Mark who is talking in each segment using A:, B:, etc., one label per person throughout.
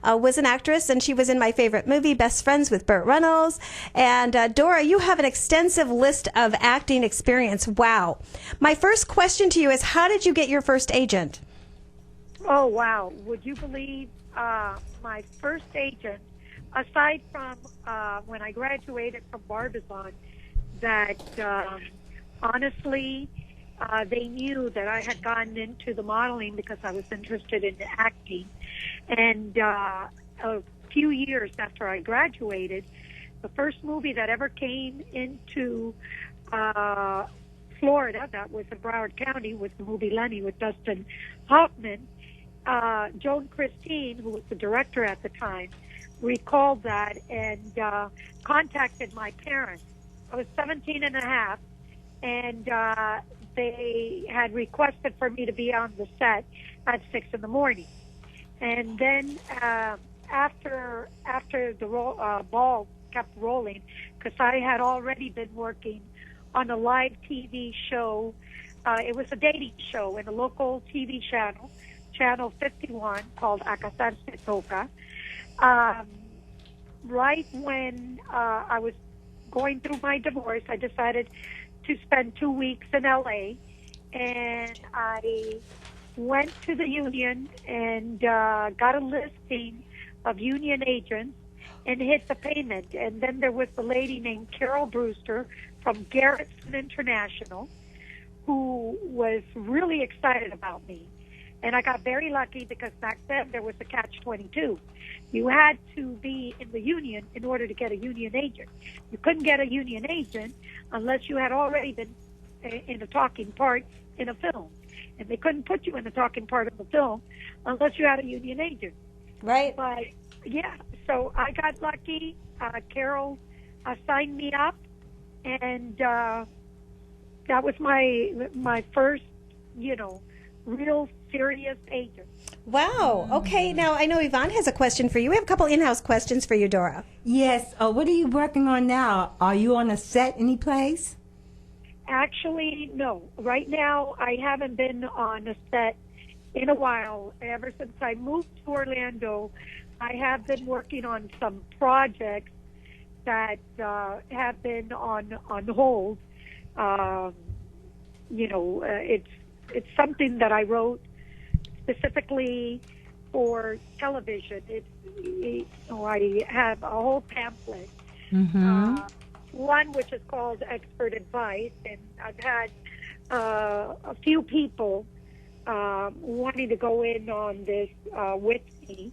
A: was an actress, and she was in my favorite movie, Best Friends with Burt Reynolds. And Dora, you have an extensive list of acting experience. Wow. My first question to you is, how did you get your first agent?
B: Oh, wow. Would you believe my first agent, aside from when I graduated from Barbizon, that honestly, they knew that I had gotten into the modeling because I was interested in acting. And a few years after I graduated, the first movie that ever came into Florida, that was in Broward County, was the movie Lenny with Dustin Hoffman. Joan Christine, who was the director at the time, recalled that and contacted my parents. I was 17 and a half, and they had requested for me to be on the set at 6 in the morning. And then after the ball kept rolling, because I had already been working on a live TV show. It was a dating show in a local TV channel, Channel 51, called Akasar Se Toca. Right when I was going through my divorce, I decided to spend 2 weeks in LA, and I went to the union and got a listing of union agents and hit the payment. And then there was a lady named Carol Brewster from Garrettson International who was really excited about me. And I got very lucky because back then there was a catch-22. You had to be in the union in order to get a union agent. You couldn't get a union agent unless you had already been in a talking part in a film. And they couldn't put you in the talking part of the film unless you had a union agent.
A: Right.
B: But, yeah, so I got lucky. Carol signed me up, and that was my first, real serious agent.
A: Wow. Okay. Now, I know Yvonne has a question for you. We have a couple in-house questions for you, Dora.
C: Yes. What are you working on now? Are you on a set any place?
B: Actually, no. Right now, I haven't been on a set in a while. Ever since I moved to Orlando, I have been working on some projects that have been on hold. It's something that I wrote specifically for television. I have a whole pamphlet.
C: Mm-hmm.
B: One which is called Expert Advice, and I've had a few people wanting to go in on this with me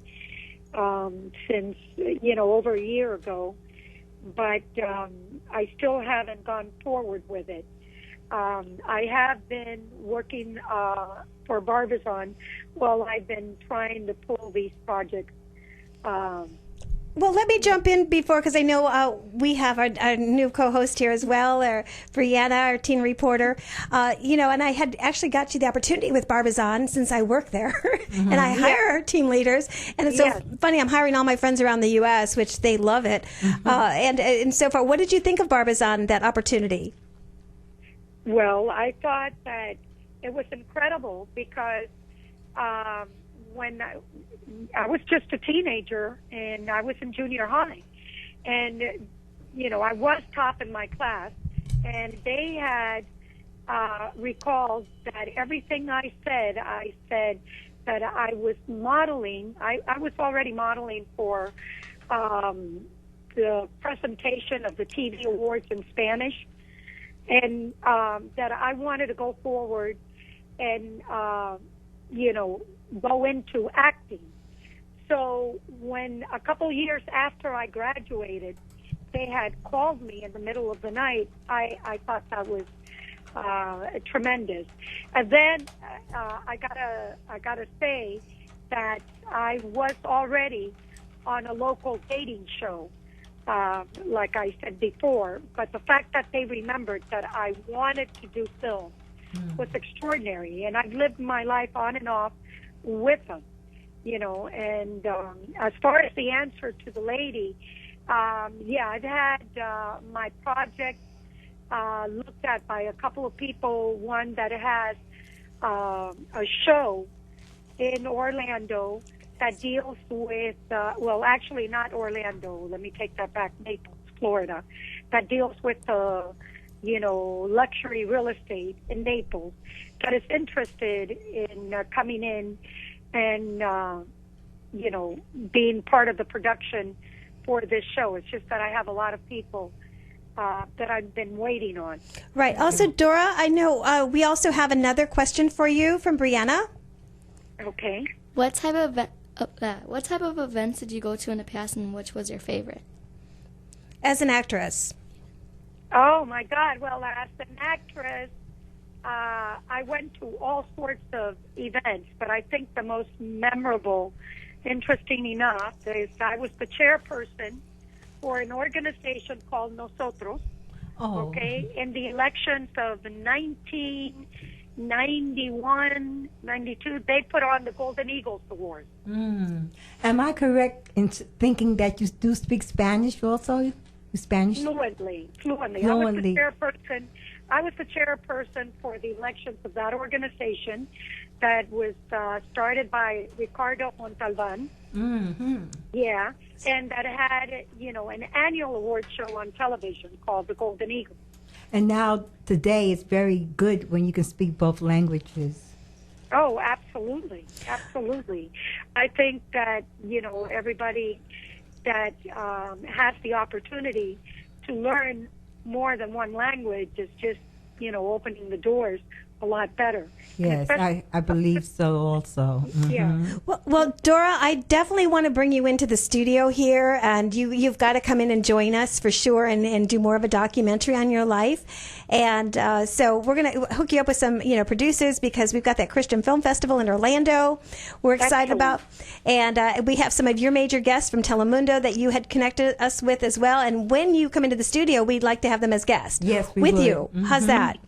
B: since over a year ago, but I still haven't gone forward with it. I have been working for Barbizon while I've been trying to pull these projects.
A: Well, let me jump in before, because I know we have our new co-host here as well, Brianna, our teen reporter. And I had actually got you the opportunity with Barbizon since I work there, and I hire team leaders. And it's so funny, I'm hiring all my friends around the U.S., which they love it. And so far, what did you think of Barbizon, that opportunity?
B: Well, I thought that it was incredible because when I was just a teenager and I was in junior high, and I was top in my class, and they had recalled that everything I said that I was modeling. I was already modeling for the presentation of the TV awards in Spanish, and that I wanted to go forward and go into acting. So when a couple years after I graduated, they had called me in the middle of the night, I thought that was tremendous. And then I gotta say that I was already on a local dating show, like I said before. But the fact that they remembered that I wanted to do film was extraordinary, and I've lived my life on and off with them, and as far as the answer to the lady, I've had my project looked at by a couple of people, one that has a show in Orlando that deals with, well, actually not Orlando. Let me take that back. Naples, Florida. That deals with, luxury real estate in Naples. That is interested in coming in and, being part of the production for this show. It's just that I have a lot of people that I've been waiting on.
A: Right. Also, Dora, I know we also have another question for you from Brianna.
B: Okay.
D: What type of events did you go to in the past, and which was your favorite?
A: As an actress.
B: Oh, my God. Well, as an actress, I went to all sorts of events, but I think the most memorable, interesting enough, is I was the chairperson for an organization called Nosotros, in the elections of 1991, 92. They put on the Golden Eagles Award.
C: Am I correct in thinking that you do speak Spanish also? Spanish?
B: Fluently. I was the chairperson for the elections of that organization that was started by Ricardo Montalban.
C: Mm-hmm.
B: Yeah, and that had, an annual award show on television called the Golden Eagle.
C: And now today it's very good when you can speak both languages.
B: Oh, absolutely. Absolutely. I think that, everybody that has the opportunity to learn more than one language is just, opening the doors a lot better.
C: Yes, I believe so also. Mm-hmm.
B: Yeah.
A: Well, Dora, I definitely want to bring you into the studio here, and you've got to come in and join us for sure and do more of a documentary on your life. And so we're going to hook you up with some, producers, because we've got that Christian Film Festival in Orlando we're excited about. And we have some of your major guests from Telemundo that you had connected us with as well. And when you come into the studio, we'd like to have them as guests.
C: Yes, we
A: with
C: would.
A: you.
C: Mm-hmm.
A: How's that?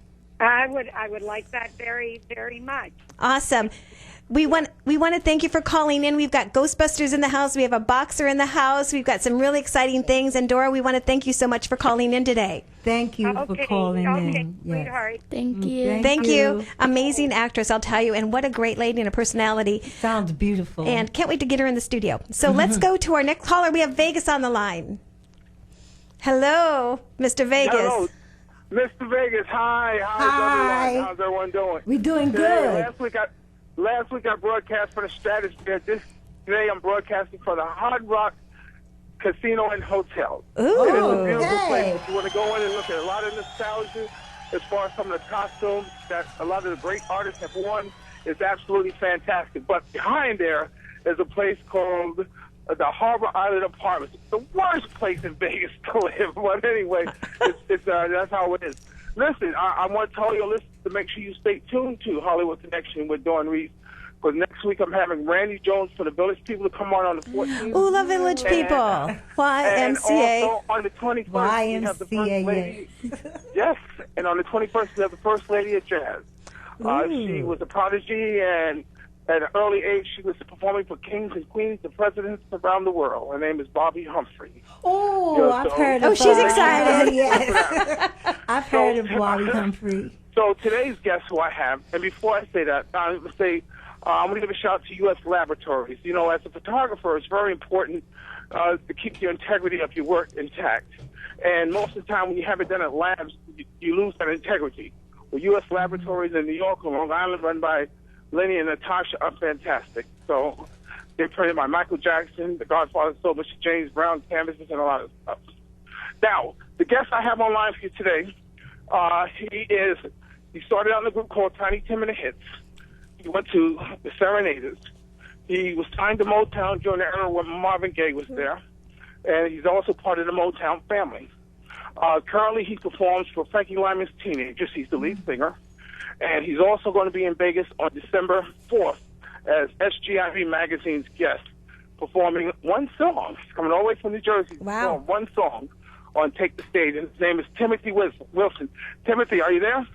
B: I would like that very, very much.
A: Awesome. We want to thank you for calling in. We've got Ghostbusters in the house. We have a boxer in the house. We've got some really exciting things. And Dora, we want to thank you so much for calling in today.
C: Thank you for calling in.
B: Sweetheart.
C: Yes.
D: Thank you.
A: Thank you. Amazing actress, I'll tell you. And what a great lady and a personality.
C: Sounds beautiful.
A: And can't wait to get her in the studio. So let's go to our next caller. We have Vegas on the line. Hello, Mr. Vegas.
E: Hello. Mr. Vegas, hi. Everyone? How's everyone doing?
C: We're doing
E: Today,
C: good.
E: Last week I broadcast for the Stratosphere. Today I'm broadcasting for the Hard Rock Casino and Hotel.
A: Ooh.
E: It is a beautiful
C: hey.
E: place. If you want to go in and look at a lot of nostalgia as far as some of the costumes that a lot of the great artists have worn, it's absolutely fantastic. But behind there is a place called the Harbor Island Apartments. It's the worst place in Vegas to live. But anyway, that's how it is. Listen, I want to tell your listeners to make sure you stay tuned to Hollywood Connection with Dawn Reese. Because next week I'm having Randy Jones for the Village People to come on the 14th.
A: Ooh, the Village People.
E: And
A: YMCA.
E: also on the 21st, we have the First Lady. Yes, and on the 21st, we have the First Lady of Jazz. She was a prodigy, and at an early age, she was performing for kings and queens and presidents around the world. Her name is Bobby Humphrey.
C: Oh, I've heard of
A: she's excited.
C: Yes. I've heard of Bobby Humphrey.
E: So today's guest who I have, and before I say that, I'm going to say I'm going to give a shout out to U.S. Laboratories. As a photographer, it's very important to keep your integrity of your work intact. And most of the time when you have it done at labs, you lose that integrity. Well, U.S. Laboratories in New York and Long Island, run by Lenny and Natasha, are fantastic. So they printed by Michael Jackson, The Godfather, so much James Brown canvases, and a lot of stuff. Now, the guest I have online for you today, he started out in a group called Tiny Tim and the Hits. He went to the Serenaders. He was signed to Motown during the era when Marvin Gaye was there, and he's also part of the Motown family. Currently, he performs for Frankie Lyman's Teenagers. He's the lead singer, and he's also going to be in Vegas on December 4th as SGIV Magazine's guest, performing one song. He's coming all the way from New Jersey to perform one song on Take the Stage, and his name is Timothy Wilson. Timothy, are you there?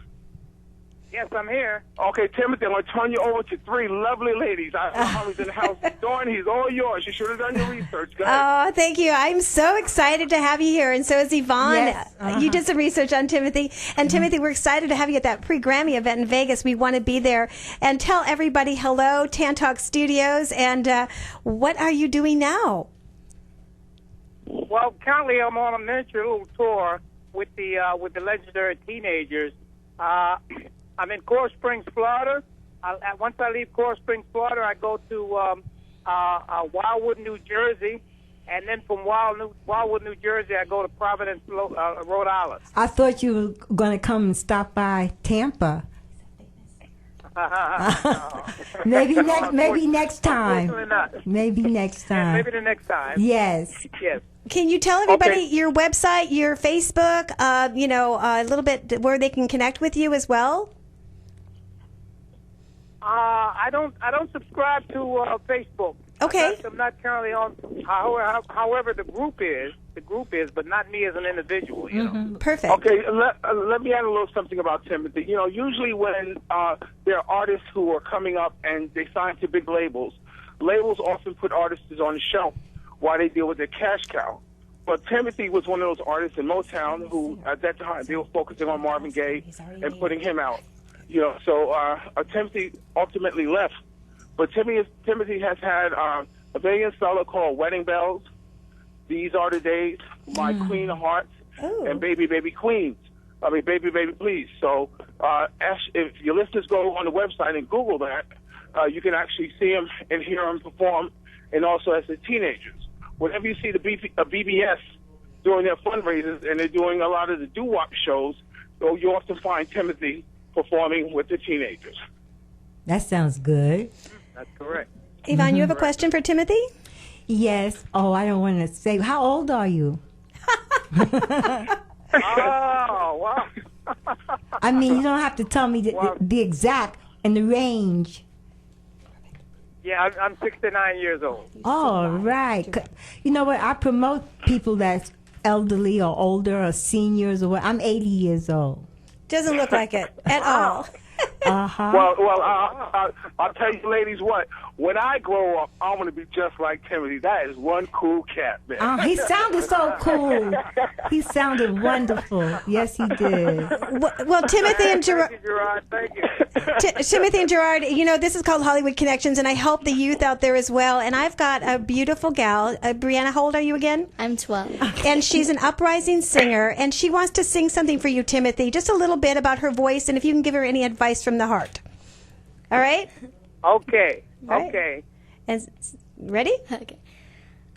F: Yes, I'm here.
E: Okay, Timothy, I'm going to turn you over to three lovely ladies. Holly's in the house. Dawn, he's all yours. You should have done your research. Go ahead.
A: Oh, thank you. I'm so excited to have you here, and so is Yvonne.
C: Yes,
A: You did some research on Timothy. And Timothy, we're excited to have you at that pre-Grammy event in Vegas. We want to be there. And tell everybody hello, Tan Talk Studios, and what are you doing now?
F: Well, currently I'm on a miniature little tour with the legendary Teenagers. I'm in Coral Springs, Florida. Once I leave Coral Springs, Florida, I go to Wildwood, New Jersey, and then from Wildwood, New Jersey, I go to Providence, Rhode Island.
C: I thought you were going to come and stop by Tampa. Maybe next time.
F: Unfortunately not.
C: Maybe next
F: Yeah,
C: time.
F: maybe the next time.
C: Yes.
F: Yes.
A: Can you tell everybody
E: Okay.
A: your website, your Facebook, a little bit where they can connect with you as well?
F: I don't subscribe to Facebook.
A: Okay.
F: I'm not currently on. However, the group is, but not me as an individual. You know.
A: Perfect.
E: Okay, let me add a little something about Timothy. You know, usually when there are artists who are coming up and they sign to big labels, labels often put artists on the shelf while they deal with their cash cow. But Timothy was one of those artists in Motown who, at that time, they were focusing on Marvin Gaye and putting him out. You know, so Timothy ultimately left. But Timothy has had a banging seller called Wedding Bells, These Are the Days, My Queen of Hearts, and Baby Baby Queens. Baby Baby Please. So if your listeners go on the website and Google that, you can actually see him and hear him perform, and also as the Teenagers. Whenever you see the BBS doing their fundraisers and they're doing a lot of the doo-wop shows, so you often find Timothy performing with the Teenagers.
C: That sounds good.
F: That's correct.
A: Yvonne, you have a question for Timothy?
C: Yes. Oh, I don't want to say. How old are you?
F: Oh, wow.
C: I mean, you don't have to tell me the exact and the range.
F: Yeah, I'm 69 years old.
C: All right. You know what? I promote people that's elderly or older or seniors or what. I'm 80 years old.
A: Doesn't look like it at all.
C: Uh-huh.
E: Well, I'll tell you, ladies, what? When I grow up, I want to be just like Timothy. That is one cool cat, man.
C: He sounded so cool. He sounded wonderful. Yes, he did.
A: Well, Timothy and
F: Thank you, Gerard. Thank you.
A: Timothy and Gerard, this is called Hollywood Connections, and I help the youth out there as well. And I've got a beautiful gal. Brianna, how old are you again?
D: I'm 12.
A: And she's an uprising singer, and she wants to sing something for you, Timothy, just a little bit about her voice, and if you can give her any advice from the heart. All right?
F: Okay.
A: Right.
F: Okay.
A: And ready?
D: Okay.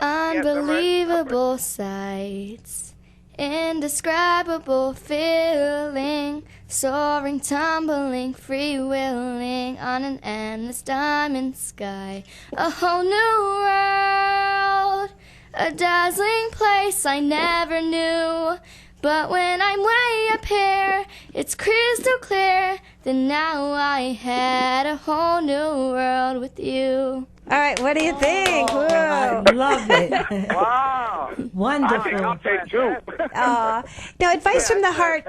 D: Unbelievable sights, indescribable feeling, soaring, tumbling, freewheeling on an endless diamond sky. A whole new world, a dazzling place I never knew. But when I'm way up here, it's crystal clear that now I had a whole new world with you.
A: All right, what do you think? Whoa.
C: I love it.
F: Wow.
C: Wonderful.
E: I'll take two.
A: Now, advice from the heart.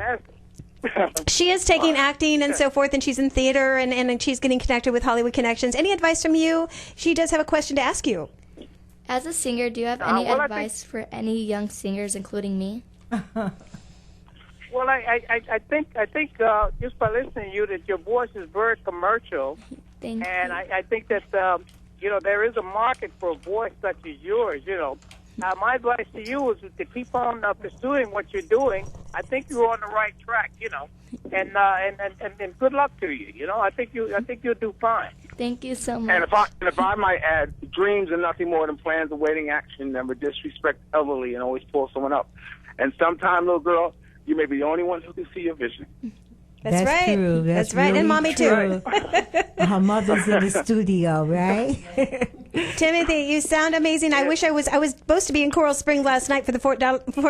A: She is taking acting and so forth, and she's in theater, and she's getting connected with Hollywood Connections. Any advice from you? She does have a question to ask you.
D: As a singer, do you have any
F: well,
D: advice for any young singers, including me?
F: Well, I think just by listening to you that your voice is very commercial,
D: Thank
F: and
D: you.
F: I think that there is a market for a voice such as yours. My advice to you is to keep on pursuing what you're doing. I think you're on the right track. And good luck to you. I think you'll do fine.
D: Thank you so much.
E: And if I might add, dreams are nothing more than plans awaiting action. Never disrespect elderly and always pull someone up. And sometime, little girl, you may be the only one who can see your vision.
A: That's right.
C: True.
A: That's right.
C: really
A: And Mommy, too.
C: true. Her mother's in the studio, right?
A: Timothy, you sound amazing. I wish I was supposed to be in Coral Springs last night for the Fort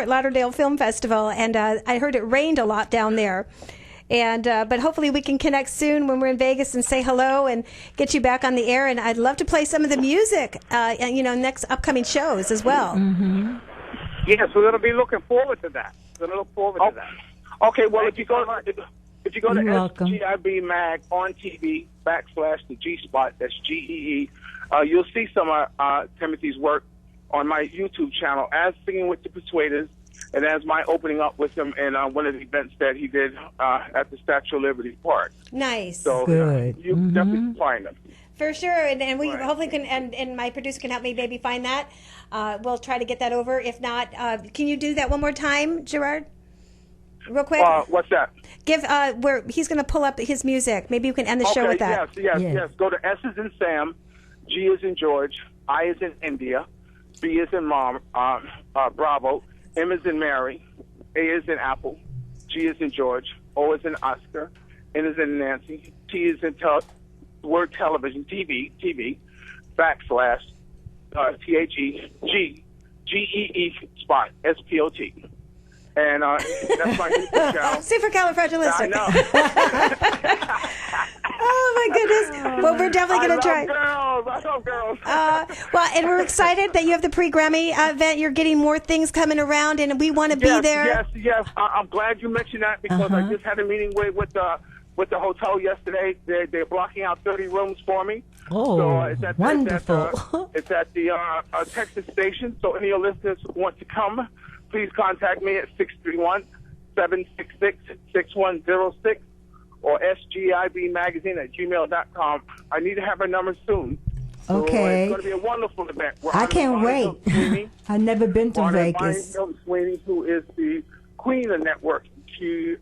A: Lauderdale Film Festival, and I heard it rained a lot down there. And but hopefully we can connect soon when we're in Vegas and say hello and get you back on the air. And I'd love to play some of the music, next upcoming shows as well.
C: Mm-hmm.
F: Yes, we're going to be looking forward to that. We're going to look forward to that.
E: Okay, well, if you go If you go to
C: You're welcome.
E: SGIB Mag on TV / the G Spot, that's GEE, you'll see some of Timothy's work on my YouTube channel as Singing with the Persuaders and as my opening up with him in one of the events that he did at the Statue of Liberty Park.
A: Nice.
E: So
C: Good.
E: you can definitely find him.
A: For sure, and we
E: Right.
A: hopefully can, and my producer can help me maybe find that. We'll try to get that over. If not, can you do that one more time, Gerard? Real quick.
E: What's that?
A: Give where he's going to pull up his music. Maybe you can end the show with that.
E: Yes. Go to S is in Sam, G is in George, I is in India, B is in Mom, Bravo, M is in Mary, A is in Apple, G is in George, O is in Oscar, N is in Nancy, T is in word television, TV, / THE, GEE spot, SPOT. And that's my YouTube channel.
A: Supercalifragilistic.
E: I know.
A: Oh my goodness! Well, we're definitely going to try.
E: I love girls.
A: Well, and we're excited that you have the pre-Grammy event. You're getting more things coming around, and we want to be there.
E: Yes. I'm glad you mentioned that because I just had a meeting with the hotel yesterday. They're blocking out 30 rooms for me.
C: Oh,
E: so it's
C: wonderful.
E: It's at the Texas station. So any of your listeners who want to come, please contact me at 631-766-6106 or sgibmagazine@gmail.com. I need to have her number soon. So
C: Okay.
E: it's going to be a wonderful event.
C: I can't wait. I've never been to Vegas.
E: Sweeney, who is the queen of network. She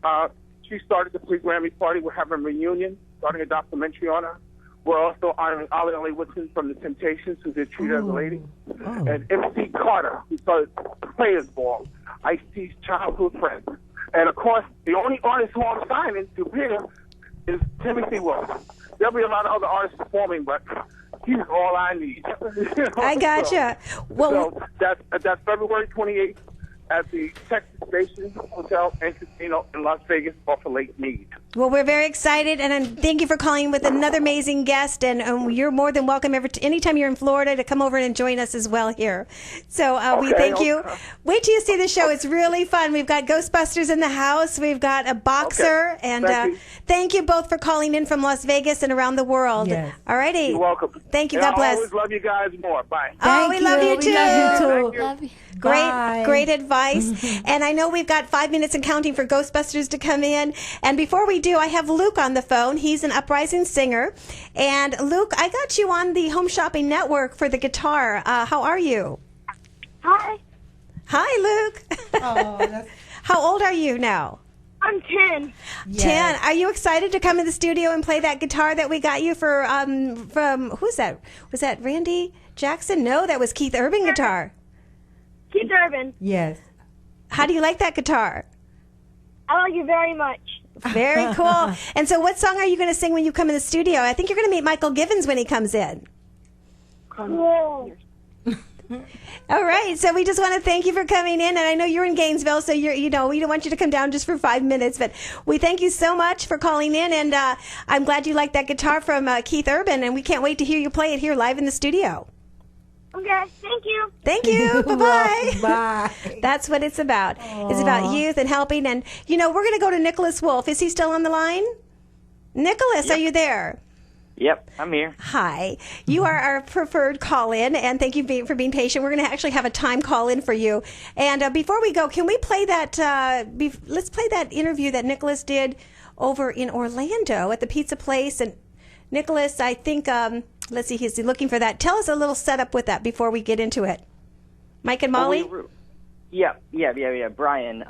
E: started the pre-Grammy party. We're having a reunion, starting a documentary on her. We're also honoring Ollie Ollie Woodson from The Temptations, who did Treat As a Lady.
C: Oh.
E: And MC Carter, who started Players Ball, Ice-T's childhood friend. And, of course, the only artist who I'm signing to appear is Timothy Wilson. There'll be a lot of other artists performing, but he's all I need.
A: I gotcha.
E: So that's February 28th at the Texas Station Hotel and Casino in Las Vegas off of Lake Mead.
A: Well, we're very excited, and thank you for calling with another amazing guest. And you're more than welcome anytime you're in Florida to come over and join us as well here. So we thank you. Wait till you see the show; it's really fun. We've got Ghostbusters in the house. We've got a boxer, and thank you both for calling in from Las Vegas and around the world.
C: Yes.
A: All righty.
E: You're welcome.
A: Thank you.
E: And
A: God bless.
E: I always love you guys more. Bye.
A: We love you too.
C: We love you too.
E: Thank you.
D: Love you.
C: Bye.
A: Great advice. And I know we've got 5 minutes and counting for Ghostbusters to come in. And before we do, I have Luke on the phone. He's an uprising singer. And Luke, I got you on the Home Shopping Network for the guitar. How are you?
B: Hi,
A: Hi, Luke. How old are you now?
B: I'm 10.
A: 10. Are you excited to come in the studio and play that guitar that we got you for from who's that? Was that Randy Jackson? No, that was Keith Urban guitar.
B: Keith Urban,
C: Yes.
A: How do you like that guitar?
B: I like you very much.
A: Very cool. And so what song are you going to sing when you come in the studio? I think you're going to meet Michael Givens when he comes in.
B: Cool.
A: All right. So we just want to thank you for coming in. And I know you're in Gainesville, so we don't want you to come down just for 5 minutes. But we thank you so much for calling in. And I'm glad you like that guitar from Keith Urban. And we can't wait to hear you play it here live in the studio.
B: Okay, thank you.
A: Thank you. Bye-bye.
C: Bye.
A: That's what it's about. It's about youth and helping. And, we're going to go to Nicholas Wolf. Is he still on the line? Nicholas, are you there?
G: Yep, I'm here.
A: Hi. You are our preferred call-in, and thank you for being patient. We're going to actually have a time call-in for you. And before we go, can we play that, let's play that interview that Nicholas did over in Orlando at the pizza place. And Nicholas, I think, let's see, he's looking for that. Tell us a little setup with that before we get into it. Mike and Molly?
G: Yeah. Brian.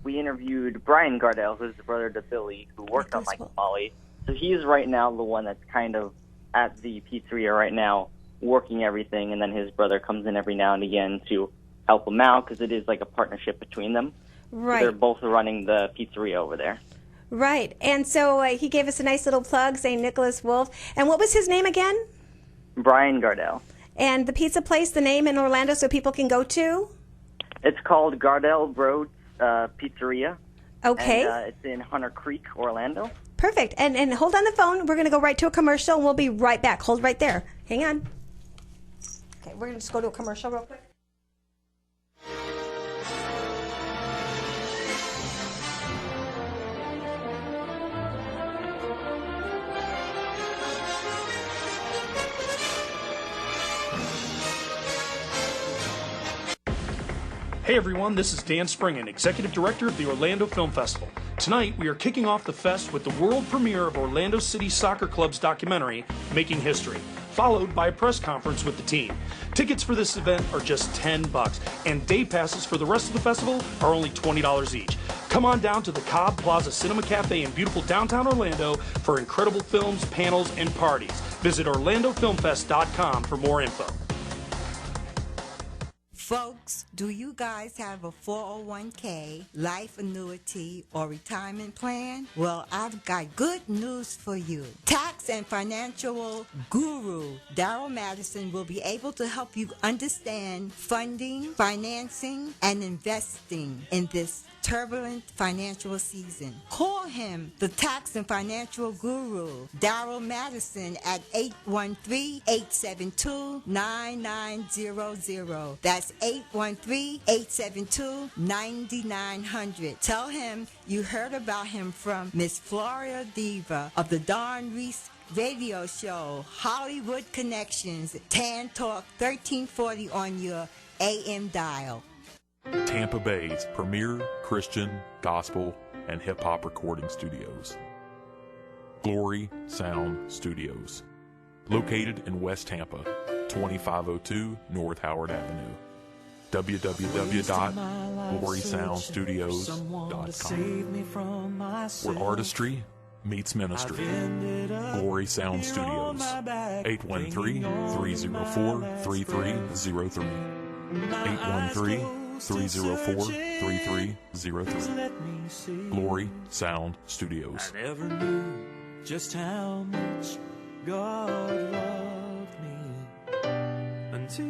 G: We interviewed Brian Gardell, who's the brother to Billy, who worked on Mike and Molly. So he's right now the one that's kind of at the pizzeria right now, working everything, and then his brother comes in every now and again to help him out because it is like a partnership between them.
A: Right.
G: So they're both running the pizzeria over there.
A: Right. And so he gave us a nice little plug saying Nicholas Wolf. And what was his name again?
G: Brian Gardell.
A: And the pizza place, the name in Orlando so people can go to?
G: It's called Gardell Road Pizzeria.
A: Okay.
G: And, it's in Hunter Creek, Orlando.
A: Perfect. And hold on the phone. We're going to go right to a commercial, and we'll be right back. Hold right there. Hang on. Okay, we're going to just go to a commercial real quick.
H: Hey everyone, this is Dan Springen, Executive Director of the Orlando Film Festival. Tonight, we are kicking off the fest with the world premiere of Orlando City Soccer Club's documentary, Making History, followed by a press conference with the team. Tickets for this event are just $10, and day passes for the rest of the festival are only $20 each. Come on down to the Cobb Plaza Cinema Cafe in beautiful downtown Orlando for incredible films, panels, and parties. Visit orlandofilmfest.com for more info.
C: Folks, do you guys have a 401k, life annuity, or retirement plan? Well, I've got good news for you. Tax and financial guru Daryl Madison will be able to help you understand funding, financing, and investing in this turbulent financial season. Call him, the tax and financial guru, Daryl Madison, at 813-872-9900. That's 813-872-9900. Tell him you heard about him from Miss Florida Diva of the Dawn Reese radio show, Hollywood Connections, Tan Talk 1340 on your AM dial.
I: Tampa Bay's premier Christian, gospel, and hip-hop recording studios. Glory Sound Studios. Located in West Tampa, 2502 North Howard Avenue. www.glorysoundstudios.com, where artistry meets ministry. Glory Sound Studios, 813-304-3303. 813-304-3303. Glory Sound Studios.
J: I never knew just how much God loved me until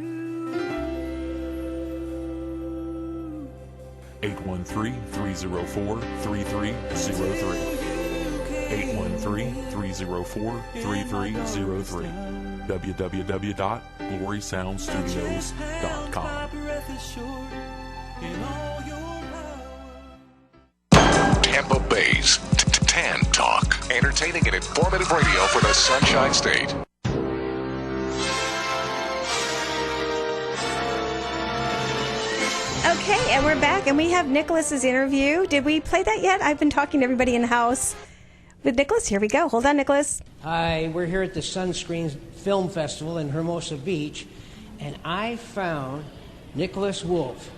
I: 813-304-3303. 813-304-3303. www.glorysoundstudios.com.
K: Tampa Bay's Tan Talk. Entertaining and informative radio for the Sunshine State.
A: Okay, and we're back, and we have Nicholas's interview. Did we play that yet? I've been talking to everybody in the house with Nicholas. Here we go. Hold on, Nicholas.
L: Hi, we're here at the Sunscreen Film Festival in Hermosa Beach, and I found Nicholas Wolf,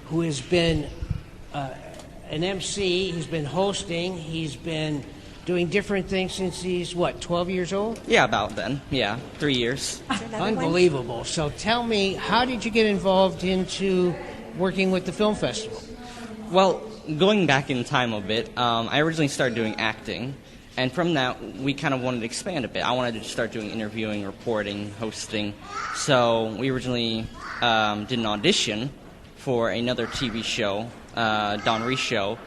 L: who has been an MC. He's been hosting. He's been doing different things since he's, 12 years old?
M: Yeah, about then. Yeah, 3 years.
L: Unbelievable. So tell me, how did you get involved into working with the film festival?
M: Well, going back in time a bit, I originally started doing acting, and from that, we kind of wanted to expand a bit. I wanted to start doing interviewing, reporting, hosting. So we originally did an audition for another TV show, Dawn Reese Show,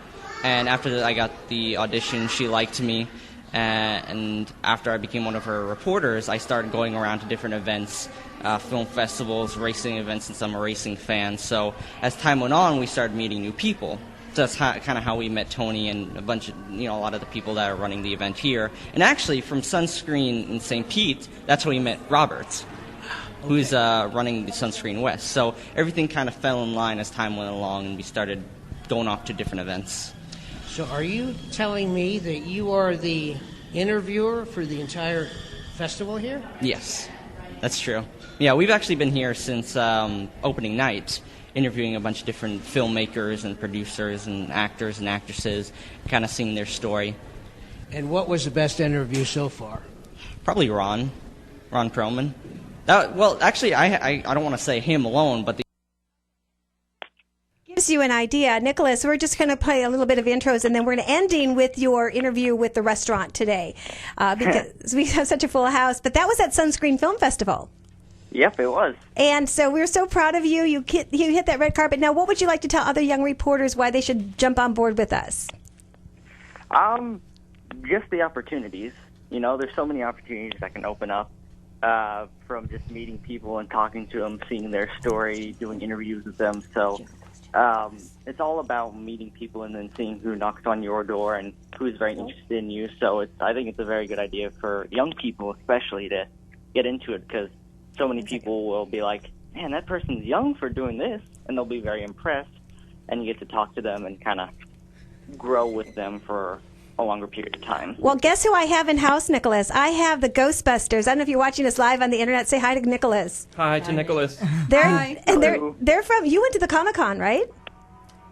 M: and after that, I got the audition. She liked me, and after I became one of her reporters, I started going around to different events, film festivals, racing events, since I'm a racing fan. So as time went on, we started meeting new people. So that's kind of how we met Tony and a bunch of, a lot of the people that are running the event here. And actually, from Sunscreen in St. Pete, that's how we met Roberts, who's running the Sunscreen West. So everything kind of fell in line as time went along, and we started going off to different events.
L: So are you telling me that you are the interviewer for the entire festival here?
M: Yes, that's true. Yeah, we've actually been here since opening night, interviewing a bunch of different filmmakers and producers and actors and actresses, kind of seeing their story.
L: And what was the best interview so far?
M: Probably Ron Perlman. Well, actually, I don't want to say him alone, but
A: Gives you an idea. Nicholas, we're just going to play a little bit of intros, and then we're going to ending with your interview with the restaurant today, because we have such a full house. But that was at Sunscreen Film Festival.
G: Yep, it was.
A: And so we're so proud of you. You hit that red carpet. Now, what would you like to tell other young reporters why they should jump on board with us?
G: Just the opportunities. There's so many opportunities that can open up from just meeting people and talking to them, seeing their story, doing interviews with them. So it's all about meeting people and then seeing who knocks on your door and who's very interested in you. So I think it's a very good idea for young people especially to get into it, because so many people will be like, man, that person's young for doing this, and they'll be very impressed, and you get to talk to them and kind of grow with them for a longer period of time.
A: Well, guess who I have in house, Nicholas? I have the Ghostbusters. I don't know if you're watching us live on the internet. Say hi to Nicholas.
N: Hi to Nicholas.
A: And they're from. You went to the Comic-Con, right?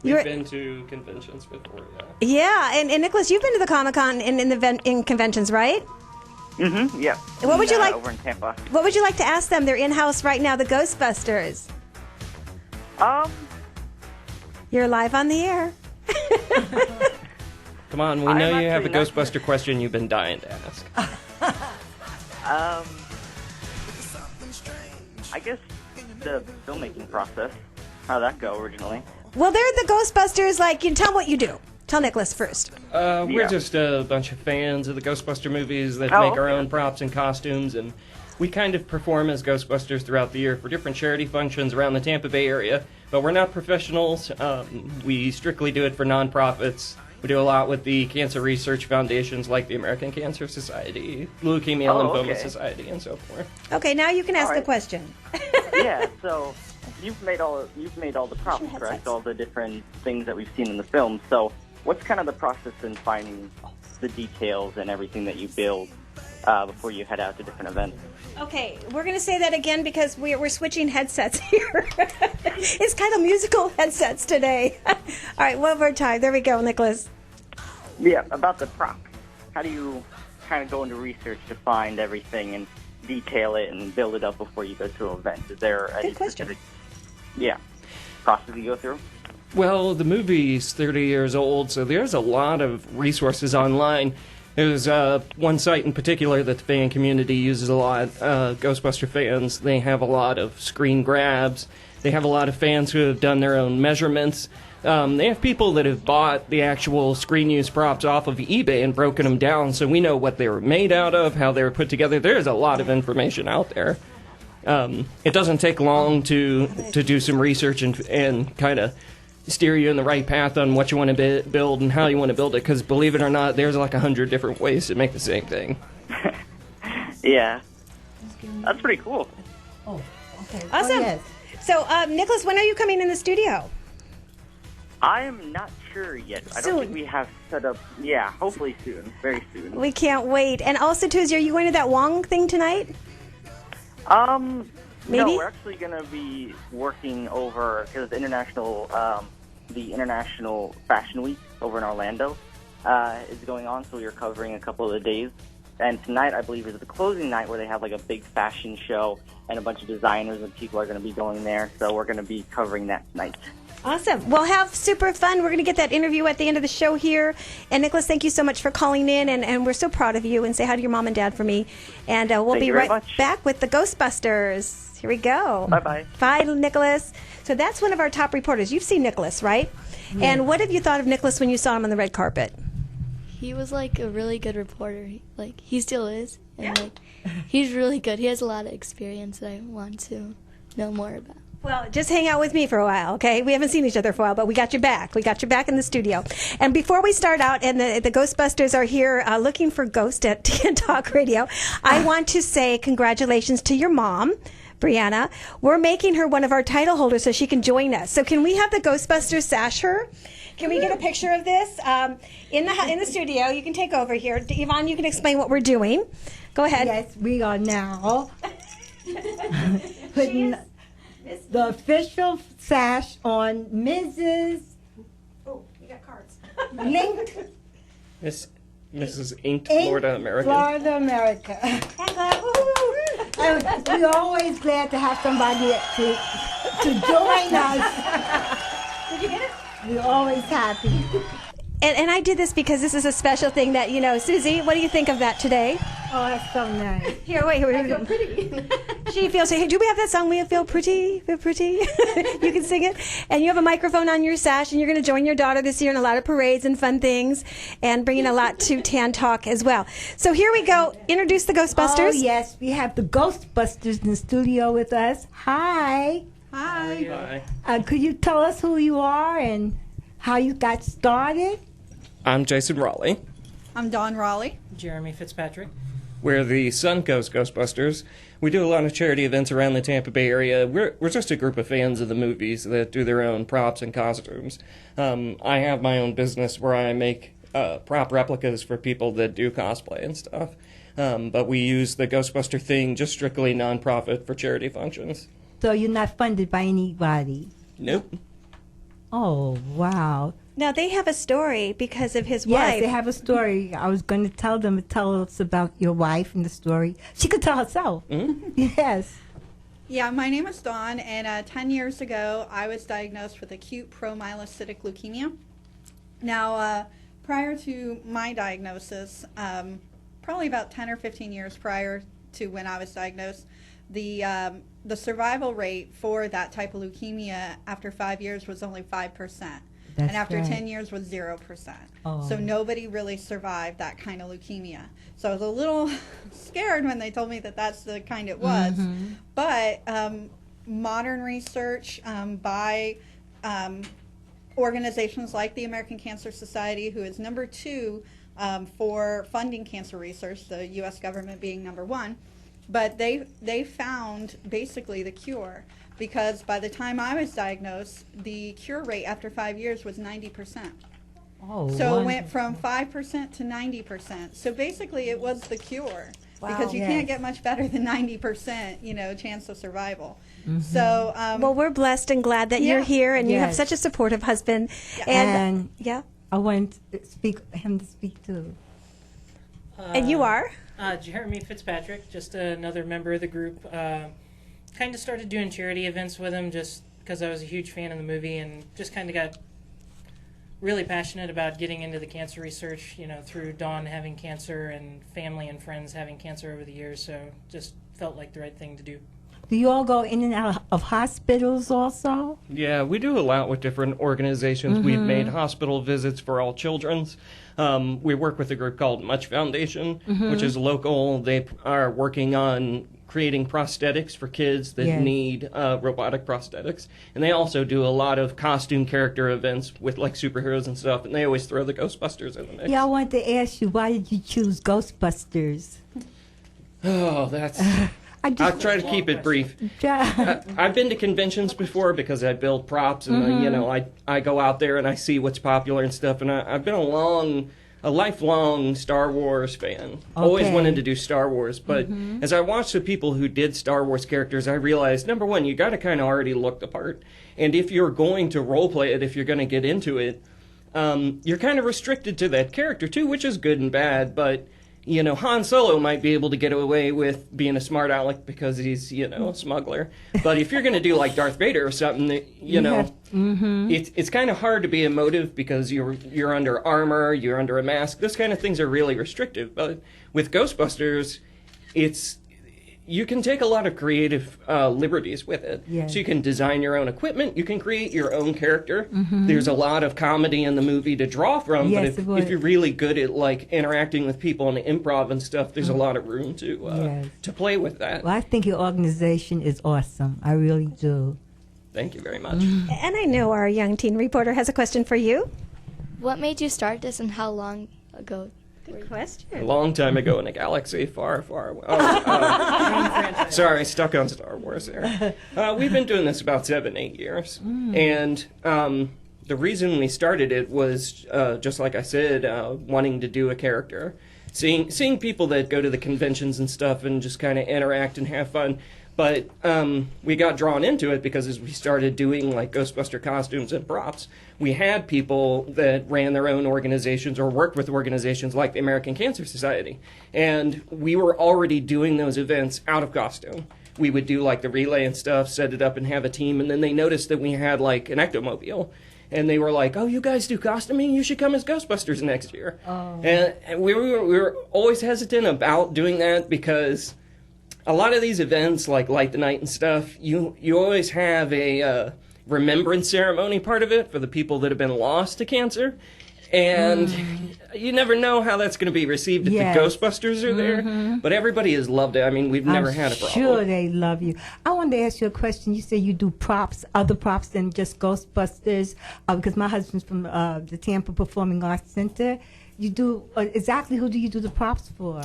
N: We've been to conventions before,
A: Yeah, and Nicholas, you've been to the Comic-Con in conventions, right?
G: Mm-hmm. Yeah.
A: What would you like
G: over in Tampa?
A: What would you like to ask them? They're in house right now. The Ghostbusters. You're live on the air.
N: Come on, we know you have a Ghostbuster question you've been dying to ask.
G: I guess the filmmaking process. How'd that go originally?
A: Well, they're the Ghostbusters. Like, you tell them what you do. Tell Nicholas first.
N: We're just a bunch of fans of the Ghostbuster movies that make our own props and costumes, and we kind of perform as Ghostbusters throughout the year for different charity functions around the Tampa Bay area. But we're not professionals. We strictly do it for nonprofits. We do a lot with the cancer research foundations like the American Cancer Society, Leukemia Lymphoma Society, and so forth.
A: Okay, now you can ask the question.
G: Yeah, so you've made all the props, correct? All the different things that we've seen in the film. So what's kind of the process in finding the details and everything that you build before you head out to different events?
A: Okay, we're going to say that again because we're switching headsets here. It's kind of musical headsets today. All right, one more time. There we go, Nicholas.
G: Yeah, about the prop. How do you kind of go into research to find everything and detail it and build it up before you go to an event? Is there any specific process you go through?
N: Well, the movie's 30 years old, so there's a lot of resources online. There's one site in particular that the fan community uses a lot, Ghostbuster fans. They have a lot of screen grabs. They have a lot of fans who have done their own measurements. They have people that have bought the actual screen use props off of eBay and broken them down, so we know what they were made out of, how they were put together. There's a lot of information out there. It doesn't take long to do some research and kind of steer you in the right path on what you want to build and how you want to build it, because believe it or not, there's like 100 different ways to make the same thing.
G: Yeah. That's pretty cool.
A: Oh, okay. Awesome. Oh, yes. So, Nicholas, when are you coming in the studio?
G: I am not sure yet. I don't think we have set up. Yeah, hopefully soon. Very soon.
A: We can't wait. And also, Tuesday, are you going to that Wong thing tonight? Maybe?
G: No, we're actually going to be working over, because the International Fashion Week over in Orlando is going on, so we're covering a couple of the days. And tonight, I believe, is the closing night where they have like a big fashion show, and a bunch of designers and people are going to be going there, so we're going to be covering that tonight.
A: Awesome. Well, have super fun. We're going to get that interview at the end of the show here. And Nicholas, thank you so much for calling in, and we're so proud of you. And say hi to your mom and dad for me. And we'll be right back with the Ghostbusters. Here we go.
G: Bye-bye.
A: Bye, Nicholas. So that's one of our top reporters. You've seen Nicholas, right? Yeah. And what have you thought of Nicholas when you saw him on the red carpet?
D: He was like a really good reporter. Like, he still is. And like, he's really good. He has a lot of experience that I want to know more about.
A: Well, just hang out with me for a while, okay? We haven't seen each other for a while, but we got you back. We got you back in the studio. And before we start out, and the Ghostbusters are here looking for Ghost at TN Talk Radio, I want to say congratulations to your mom, Brianna. We're making her one of our title holders so she can join us. So can we have the Ghostbusters sash her? Can we get a picture of this in the studio? You can take over here. Yvonne, you can explain what we're doing. Go ahead.
O: Yes, we are now putting the official sash on Mrs.
A: Oh, you got cards.
O: Link.
N: Mrs. Inked Florida America.
O: Florida America. We're always glad to have somebody to join us.
A: Did you get it?
O: We're always happy.
A: And I did this because this is a special thing that, Susie, what do you think of that today?
O: Oh, that's so nice.
A: Here, wait. I feel pretty. She feels, hey, do we have that song, We Feel Pretty? Feel Pretty? You can sing it. And you have a microphone on your sash, and you're going to join your daughter this year in a lot of parades and fun things, and bringing a lot to Tan Talk as well. So here we go. Introduce the Ghostbusters.
O: Oh, yes. We have the Ghostbusters in the studio with us. Hi.
N: Hi.
O: Could you tell us who you are and how you got started?
N: I'm Jason Raleigh.
P: I'm Dawn Raleigh.
Q: Jeremy Fitzpatrick.
N: We're the Suncoast Ghostbusters. We do a lot of charity events around the Tampa Bay area. We're just a group of fans of the movies that do their own props and costumes. I have my own business where I make prop replicas for people that do cosplay and stuff. But we use the Ghostbuster thing just strictly nonprofit for charity functions.
O: So you're not funded by anybody?
N: Nope.
O: Oh, wow.
A: Now, they have a story because of his wife.
O: Yes, they have a story. I was going to tell them to tell us about your wife and the story. She could tell herself.
N: Mm-hmm.
O: Yes.
P: Yeah, my name is Dawn, and 10 years ago, I was diagnosed with acute promyelocytic leukemia. Now, prior to my diagnosis, probably about 10 or 15 years prior to when I was diagnosed, the survival rate for that type of leukemia after 5 years was only 5%. And after
O: right.
P: 10 years was 0%.
O: Oh.
P: So nobody really survived that kind of leukemia. So I was a little scared when they told me that that's the kind it was.
O: Mm-hmm.
P: But modern research by organizations like the American Cancer Society, who is number 2 for funding cancer research, the U.S. government being number 1, but they found basically the cure. Because by the time I was diagnosed, the cure rate after 5 years was 90%.
O: Oh,
P: so it went from 5% to 90%. So basically, it was the cure.
A: Wow.
P: Because you
O: Yes.
P: can't get much better than 90%, chance of survival.
O: Mm-hmm.
P: So,
A: Well, we're blessed and glad that you're
P: Yeah.
A: here, and you have
O: Yes.
A: such a supportive husband.
O: And
A: yeah,
O: I want him to speak too.
A: and you are?
Q: Jeremy Fitzpatrick, just another member of the group. Kind of started doing charity events with him just because I was a huge fan of the movie and just kind of got really passionate about getting into the cancer research, through Dawn having cancer and family and friends having cancer over the years. So just felt like the right thing to do.
O: Do you all go in and out of hospitals also?
N: Yeah, we do a lot with different organizations.
O: Mm-hmm.
N: We've made hospital visits for all children's. We work with a group called Much Foundation,
O: Mm-hmm.
N: which is local. They are working on creating prosthetics for kids that
O: Yes.
N: need robotic prosthetics. And they also do a lot of costume character events with like superheroes and stuff, and they always throw the Ghostbusters in the mix.
O: Yeah, I wanted to ask you, why did you choose Ghostbusters?
N: Oh, that's... I'll try to keep it brief.
O: Yeah.
N: I've been to conventions before because I build props and
O: Mm-hmm.
N: I go out there and I see what's popular and stuff. And I've been a lifelong Star Wars fan. Always
O: Okay.
N: wanted to do Star Wars, but as I watched the people who did Star Wars characters, I realized number one, you got to kind of already look the part, and if you're going to role play it, if you're going to get into it, you're kind of restricted to that character too, which is good and bad, but. Han Solo might be able to get away with being a smart aleck because he's, a smuggler. But if you're going to do like Darth Vader or something, it's kind of hard to be emotive because you're under armor, you're under a mask. Those kind of things are really restrictive. But with Ghostbusters, you can take a lot of creative liberties with it.
O: Yes.
N: So you can design your own equipment. You can create your own character.
O: Mm-hmm.
N: There's a lot of comedy in the movie to draw from.
O: Yes,
N: but
O: it would.
N: if you're really good at like interacting with people and improv and stuff, there's a lot of room to play with that.
O: Well, I think your organization is awesome. I really do.
N: Thank you very much.
A: And I know our young teen reporter has a question for you.
D: What made you start this and how long ago?
A: Good question.
N: A long time ago in a galaxy far, far away. Sorry, stuck on Star Wars there. We've been doing this about 7-8 years. And the reason we started it was, just like I said, wanting to do a character. Seeing people that go to the conventions and stuff and just kind of interact and have fun. But we got drawn into it because as we started doing like Ghostbuster costumes and props, we had people that ran their own organizations or worked with organizations like the American Cancer Society. And we were already doing those events out of costume. We would do like the relay and stuff, set it up and have a team. And then they noticed that we had like an ectomobile. And they were like, oh, you guys do costuming? You should come as Ghostbusters next year.
O: Oh.
N: And we were always hesitant about doing that because a lot of these events, like Light the Night and stuff, you always have a remembrance ceremony part of it for the people that have been lost to cancer. And you never know how that's going to be received if
O: Yes.
N: the Ghostbusters are there. But everybody has loved it. I mean, we've never had a problem.
O: Sure, they love you. I wanted to ask you a question. You say you do props, other props than just Ghostbusters, because my husband's from the Tampa Performing Arts Center. You do exactly who do you do the props for?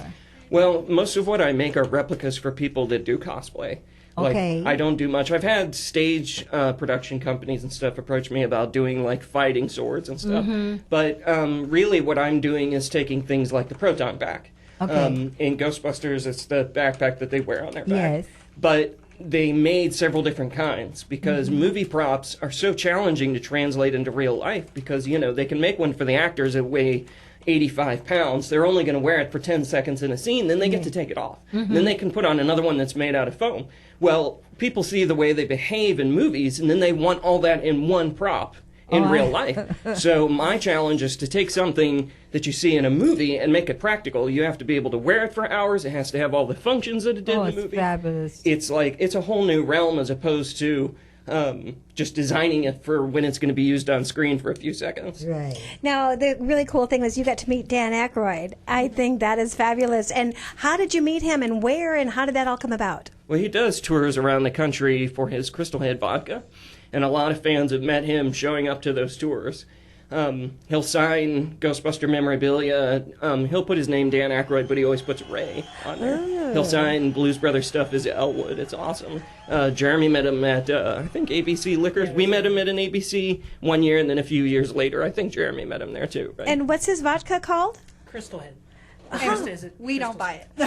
N: Well, most of what I make are replicas for people that do cosplay.
O: Okay.
N: Like, I don't do much. I've had stage production companies and stuff approach me about doing, like, fighting swords and stuff. But really what I'm doing is taking things like the proton pack.
O: Okay.
N: In Ghostbusters, it's the backpack that they wear on their back.
O: Yes.
N: But they made several different kinds because movie props are so challenging to translate into real life because, you know, they can make one for the actors that weigh 85 pounds. They're only going to wear it for 10 seconds in a scene, then they get to take it off. Then they can put on another one that's made out of foam. Well, people see the way they behave in movies, and then they want all that in one prop in real life. So my challenge is to take something that you see in a movie and make it practical. You have to be able to wear it for hours. It has to have all the functions that it did in the movie.
O: Fabulous.
N: It's like, it's a whole new realm as opposed to just designing it for when it's going to be used on screen for a few seconds.
O: Right.
A: Now, the really cool thing was you got to meet Dan Aykroyd. I think that is fabulous. And how did you meet him and where and how did that all come about?
N: Well, he does tours around the country for his Crystal Head vodka, and a lot of fans have met him showing up to those tours. He'll sign Ghostbuster memorabilia. He'll put his name Dan Aykroyd, but he always puts Ray on there. He'll sign Blues Brothers stuff as Elwood. It's awesome. Jeremy met him at, I think, ABC Liquors. We met him at an ABC one year, and then a few years later, I think Jeremy met him there, too. Right?
A: And what's his vodka called?
Q: Crystal Head.
P: We don't buy it.
N: We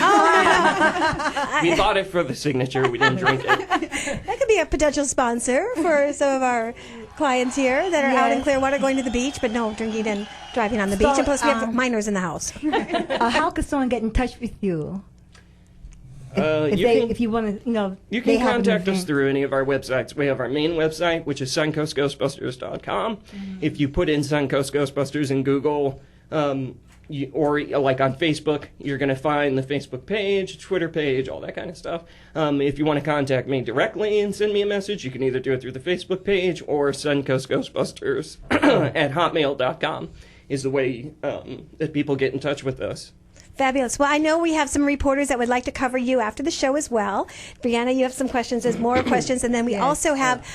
N: bought it for the signature. We didn't drink it.
A: That could be a potential sponsor for some of our clients here that are out in Clearwater going to the beach, but no drinking and driving on the beach. And plus, we have minors in the house.
O: How could someone get in touch with you?
N: If
O: you want to, you know,
N: you can contact us through any of our websites. We have our main website, which is suncoastghostbusters.com. If you put in Suncoast Ghostbusters in Google, or like on Facebook, you're going to find the Facebook page, Twitter page, all that kind of stuff. If you want to contact me directly and send me a message, you can either do it through the Facebook page or suncoastghostbusters at hotmail.com is the way that people get in touch with us.
A: Fabulous. Well, I know we have some reporters that would like to cover you after the show as well. Brianna, you have some questions. There's more questions. And then we also have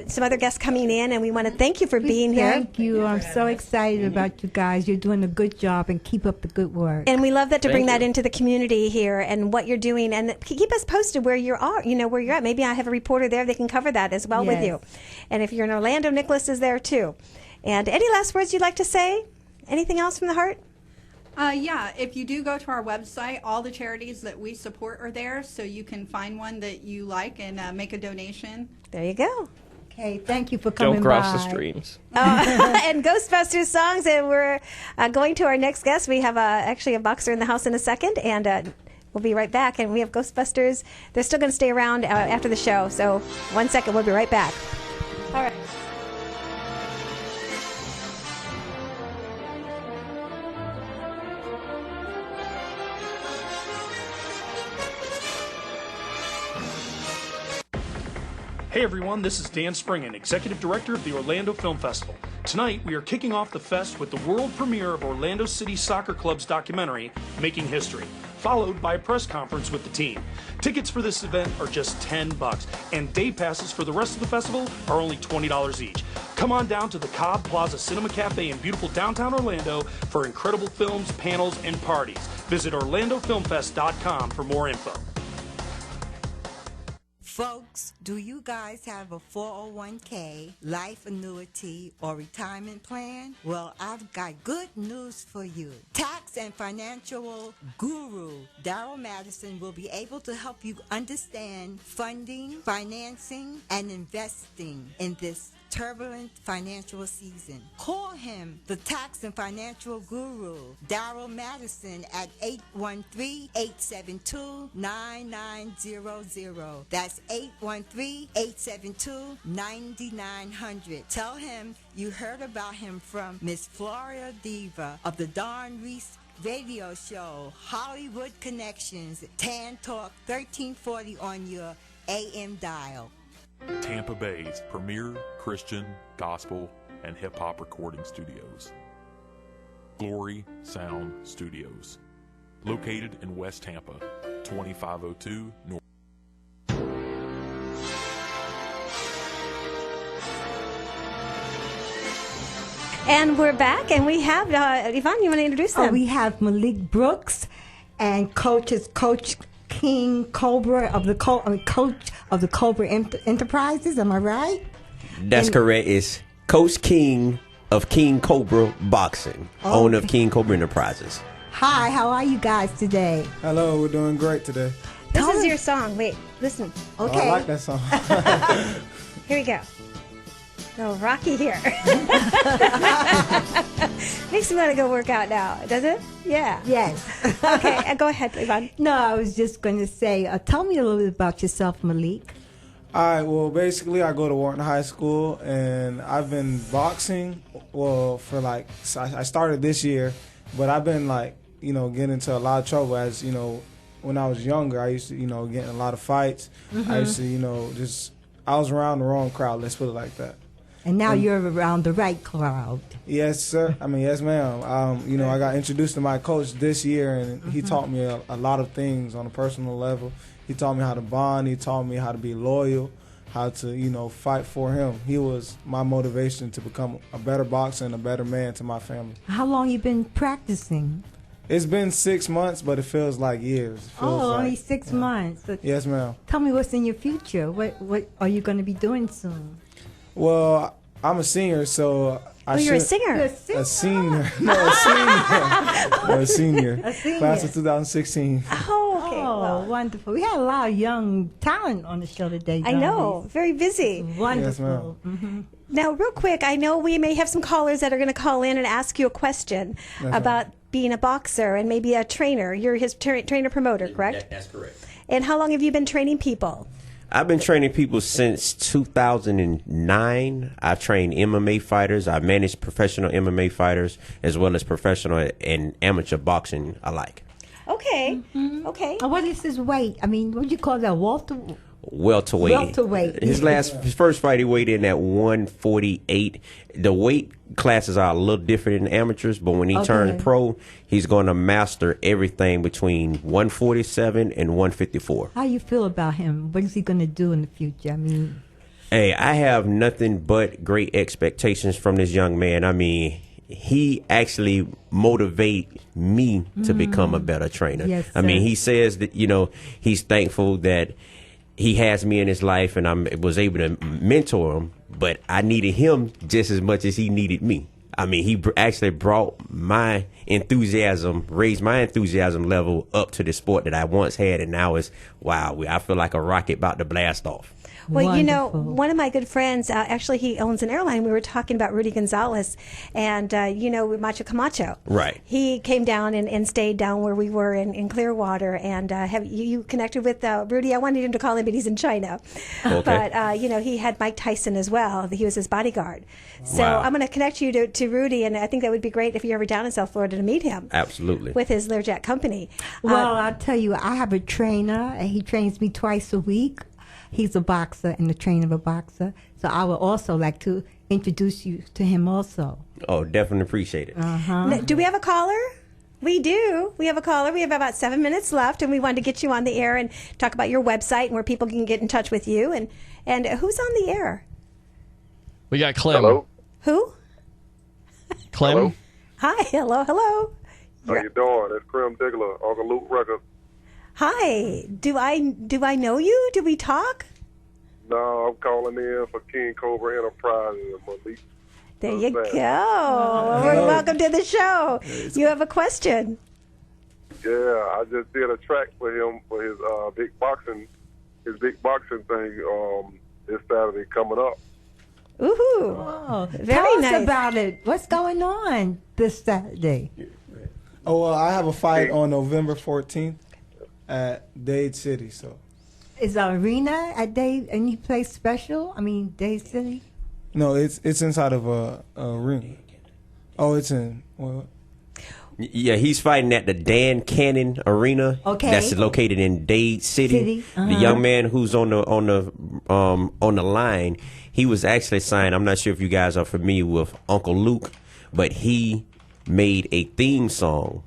A: some other guests coming in, and we want to thank you for being here.
O: Thank you. I'm so excited about you guys. You're doing a good job, and keep up the good work.
A: And we love that to bring that into the community here and what you're doing. And keep us posted where you are, where you're at. Maybe I have a reporter there. They can cover that as well with you. And if you're in Orlando, Nicholas is there too. And any last words you'd like to say? Anything else from the heart?
P: If you do go to our website, all the charities that we support are there, so you can find one that you like and make a donation.
A: There you go.
O: Okay, thank you for coming
N: Don't cross
O: by.
N: the streams.
A: And Ghostbusters songs, and we're going to our next guest. We have actually a boxer in the house in a second, and we'll be right back. And we have Ghostbusters. They're still going to stay around after the show, so 1 second, we'll be right back. All right.
H: Hey everyone, this is Dan Springen, Executive Director of the Orlando Film Festival. Tonight, we are kicking off the fest with the world premiere of Orlando City Soccer Club's documentary, Making History, followed by a press conference with the team. Tickets for this event are just $10, and day passes for the rest of the festival are only $20 each. Come on down to the Cobb Plaza Cinema Cafe in beautiful downtown Orlando for incredible films, panels, and parties. Visit orlandofilmfest.com for more info.
C: Folks, do you guys have a 401k, life annuity, or retirement plan? Well, I've got good news for you. Tax and financial guru Daryl Madison will be able to help you understand funding, financing, and investing in this turbulent financial season. Call him, the tax and financial guru, Daryl Madison, at 813-872-9900. That's 813-872-9900. Tell him you heard about him from Miss Florida Diva of the Dawn Reese radio show, Hollywood Connections, Tan Talk 1340 on your AM dial.
I: Tampa Bay's premier Christian, gospel, and hip-hop recording studios. Glory Sound Studios. Located in West Tampa, 2502 North.
A: And we're back, and we have, Yvonne, you want to introduce them?
O: We have Malik Brooks And Coach is Coach King Cobra of the Coach of the Cobra Enterprises. Am I right?
R: That's correct. It's Coach King of King Cobra Boxing, owner of King Cobra Enterprises.
O: Hi, how are you guys today?
S: Hello, we're doing great today.
A: This is your song. Wait, listen.
S: Okay. Oh, I like that song.
A: Here we go. Oh, Rocky here. Makes me want to go work out now, does it? Yeah.
O: Yes.
A: Okay, go ahead, Yvonne.
O: No, I was just going to say, tell me a little bit about yourself, Malik.
S: All right, well, basically, I go to Wharton High School, and I've been boxing, for I started this year, but I've been, getting into a lot of trouble as, when I was younger. I used to, get in a lot of fights. I used to, I was around the wrong crowd, let's put it like that.
O: And now you're around the right crowd.
S: Yes, sir. Yes, ma'am. I got introduced to my coach this year, and he taught me a lot of things on a personal level. He taught me how to bond. He taught me how to be loyal, how to, fight for him. He was my motivation to become a better boxer and a better man to my family.
O: How long you been practicing?
S: It's been 6 months, but it feels like years.
O: Only 6 months.
S: Yes, ma'am.
O: Tell me what's in your future. What are you going to be doing soon?
S: Well, I'm a singer, so
A: you're a singer.
S: A senior. No, a senior. No, a senior.
O: A senior.
S: Class of 2016.
A: Oh, okay.
O: Oh, wonderful. We had a lot of young talent on the show today.
A: I know. Very busy.
O: Wonderful.
S: Yes,
A: Now, real quick, I know we may have some callers that are going to call in and ask you a question about being a boxer and maybe a trainer. You're his trainer promoter, correct?
R: That's correct.
A: And how long have you been training people?
R: I've been training people since 2009. I've trained MMA fighters. I've managed professional MMA fighters as well as professional and amateur boxing alike.
A: Okay. Okay.
O: What is his weight? What do you call that?
R: Welterweight.
O: Welterweight.
R: His first fight, he weighed in at 148. The weight classes are a little different in amateurs, but when he turns pro, he's going to master everything between 147 and 154.
O: How you feel about him? What is he going to do in the future?
R: Hey, I have nothing but great expectations from this young man. He actually motivate me to become a better trainer.
O: Yes, sir.
R: He says that, he's thankful that he has me in his life and I was able to mentor him, but I needed him just as much as he needed me. He actually brought my enthusiasm, raised my enthusiasm level up to the sport that I once had, and now it's, wow, I feel like a rocket about to blast off.
A: Well,
O: Wonderful.
A: one of my good friends, actually he owns an airline. We were talking about Rudy Gonzalez and, Macho Camacho.
R: Right.
A: He came down and stayed down where we were in Clearwater. And have you connected with Rudy? I wanted him to call him, but he's in China.
R: Okay.
A: But, he had Mike Tyson as well. He was his bodyguard. So
R: Wow.
A: I'm going to connect you to Rudy, and I think that would be great if you're ever down in South Florida to meet him.
R: Absolutely.
A: With his Learjet company.
O: Well, I'll tell you, I have a trainer, and he trains me twice a week. He's a boxer and the trainer of a boxer. So I would also like to introduce you to him also.
R: Oh, definitely appreciate it.
A: Do we have a caller? We do. We have a caller. We have about 7 minutes left, and we wanted to get you on the air and talk about your website and where people can get in touch with you. And who's on the air?
T: We got Clem.
U: Hello?
A: Who?
T: Clem.
U: Hello?
A: Hi. Hello. Hello.
U: How you doing? It's Crim Diggler, Uncle Luke Records.
A: Hi. Do I know you? Do we talk?
U: No, I'm calling in for King Cobra Enterprises, Malik.
A: There you go. Welcome to the show. You have a question.
U: Yeah, I just did a track for him for his big boxing thing this Saturday coming up.
A: Ooh.
O: Oh,
A: Very
O: tell us
A: nice.
O: about it. What's going on this Saturday?
S: Oh, well, I have a fight on November 14th at Dade City, so.
O: Is the arena at Dade any place special? Dade City?
S: No, it's inside of a ring. Oh, it's in. Well,
R: Yeah, he's fighting at the Dan Cannon Arena.
O: Okay.
R: That's located in Dade City. The young man who's on the line, he was actually signed. I'm not sure if you guys are familiar with Uncle Luke, but he made a theme song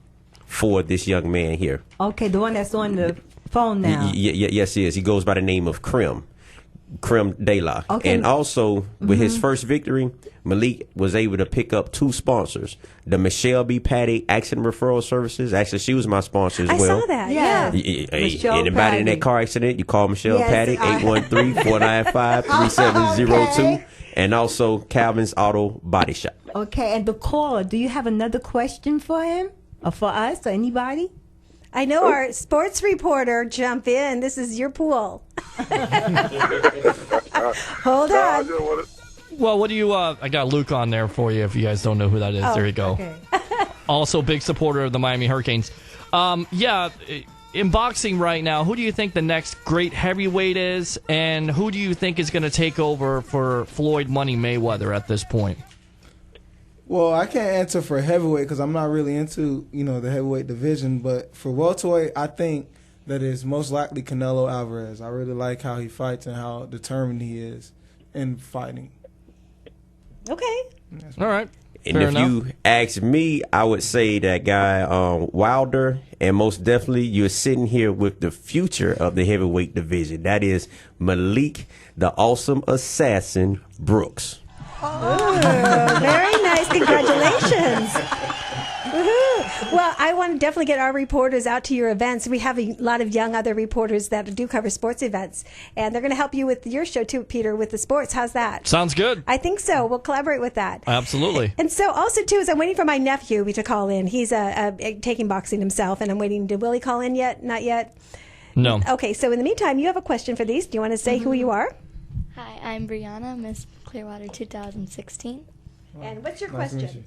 R: for this young man here.
O: Okay, the one that's on the phone now.
R: Yes, he is. He goes by the name of Crim. creme de la.
O: Okay.
R: And also, with his first victory, Malik was able to pick up 2 sponsors. The Michelle B. Patty Accident Referral Services. Actually, she was my sponsor as well.
A: I saw that, yeah.
R: Anybody in that car accident, you call Michelle Patty, 813-495-3702.
O: Okay.
R: And also Calvin's Auto Body Shop.
O: Okay, and the caller, do you have another question for him? Or for us, or anybody?
A: I know our sports reporter jump in. This is your pool. Hold on.
T: Well, what do you? I got Luke on there for you. If you guys don't know who that is, there you go.
A: Okay.
T: Also, big supporter of the Miami Hurricanes. In boxing right now, who do you think the next great heavyweight is, and who do you think is going to take over for Floyd Money Mayweather at this point?
S: Well, I can't answer for heavyweight because I'm not really into, the heavyweight division. But for welterweight, I think that it's most likely Canelo Alvarez. I really like how he fights and how determined he is in fighting.
A: Okay.
T: All right.
R: And if you ask me, I would say that guy Wilder, and most definitely you're sitting here with the future of the heavyweight division. That is Malik, the awesome assassin, Brooks.
A: Oh, very nice. Congratulations. Woohoo. Well, I want to definitely get our reporters out to your events. We have a lot of young other reporters that do cover sports events, and they're going to help you with your show too, Peter, with the sports. How's that?
T: Sounds good.
A: I think so. We'll collaborate with that.
T: Absolutely.
A: And so also, too, is I'm waiting for my nephew to call in. He's taking boxing himself, and I'm waiting. Did Willie call in yet? Not yet?
T: No.
A: Okay, so in the meantime, you have a question for these. Do you want to say who you are?
D: Hi, I'm Brianna, Miss Clearwater 2016.
A: And what's your
S: Nice to meet
A: question?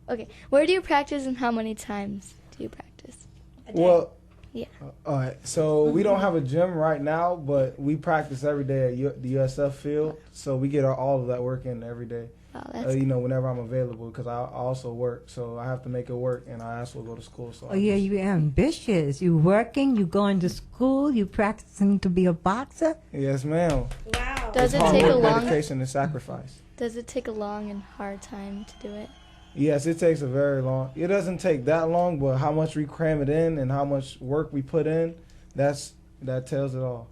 D: Okay. Where do you practice and how many times do you practice?
S: Well,
D: Yeah.
S: all right. So we don't have a gym right now, but we practice every day at the USF field. So we get all of that work in every day.
D: Wow, that's
S: whenever I'm available, because I also work, so I have to make it work, and I also go to school. So
O: Oh, yeah, you're ambitious. You working, you going to school, you practicing to be a boxer.
S: Yes, ma'am.
A: Wow.
D: Does
S: It's
D: it
S: hard
D: take a
S: work,
D: long?
S: dedication, and sacrifice?
D: Does it take a long and hard time to do it?
S: Yes, it takes a very long. It doesn't take that long, but how much we cram it in and how much work we put in, that tells it all.